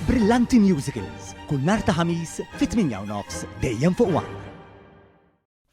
Brillanti Musicals, kull nhar ta' ħamis fit-8:30 dejjem fuq One.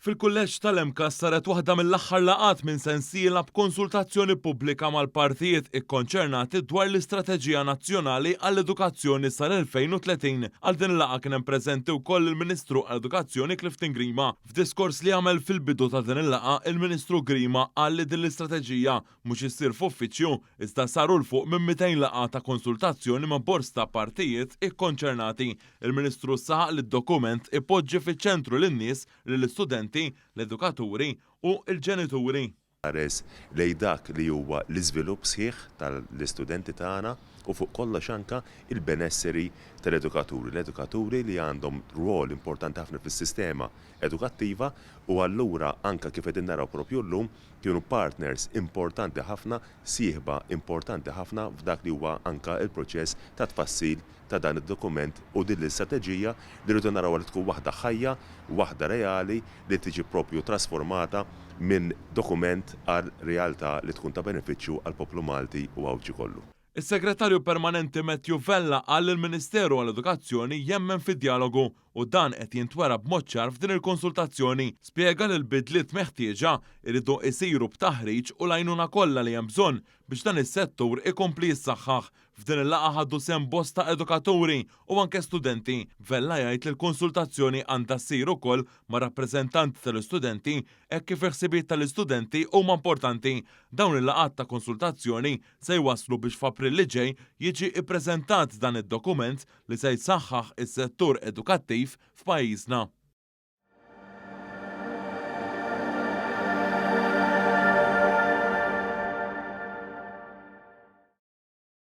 Fil-kulleġġ tal-Emkas saret waħda mill-aħħar laqat minn sensiela b'konsultazzjoni pubblika mal-partijiet ikkonċernati dwar l-Istrateġija Nazzjonali għall-Edukazzjoni sal-2030. Għal din il-laqgħa kien hemm preżenti wkoll il-Ministru għall-Edukazzjoni Clifton Grima. F'diskors li għamel fil-bidu ta' din il-laqgħa, il-Ministru Grima qal li din l-istrateġija mhux issir f'uffiċċju iżda saru l fuq minn 200 laqgħa ta' konsultazzjoni ma' bosta partijiet ikkonċernati. Il-Ministru saħaq li d-dokument ipoġġi fiċ-ċentru lin-nies lill-istudenti, l-edukaturi u l-ġenituri. Ares lej dak li huwa l-iżvilupp sħiħ tal-istudenti tagħna u fuq kollox anke il-benesseri tal-edukaturi. L-edukaturi li għandhom rwol importanti ħafna fis-sistema edukattiva u allura anke kif qegħdin naraw propju llum kienu partners importanti ħafna, sieħba importanti ħafna f'dak li huwa anke il-proċess ta' tfassil ta' dan id-dokument u din l-istrateġija li rridu naraw li tkun waħda ħajja, waħda reali li tiġi propju trasformata minn dokument għal realtà li tkun ta' benefiċċju għal poplu Malti u għawġi kollu. Is-Segretarju Permanenti Matthew Vella qal il-Ministeru għall-Edukazzjoni jemmen fid-dialogu u dan qed jintwera b'mod ċar f'din il-konsultazzjoni. Spjega li l-bidliet meħtieġa iridu jsiru b'taħriġ u l-għajnuna kollha li hemm bżonn biex dan is-settur ikompli jissaħħaħ. F'din il-laqgħa ħaddu sehem bosta edukaturi u anke studenti. Vella jgħid li l-konsultazzjoni għandha ssir ukoll ma' rappreżentanti tal-istudenti hekk kif il-ħsibiet tal-istudenti huma importanti. Dawn il-laqgħat ta' konsultazzjoni se jwasslu biex f'April li ġej jiġi ppreżentat dan id-dokument li se jsaħħaħ is-settur edukattiv f'pajjiżna.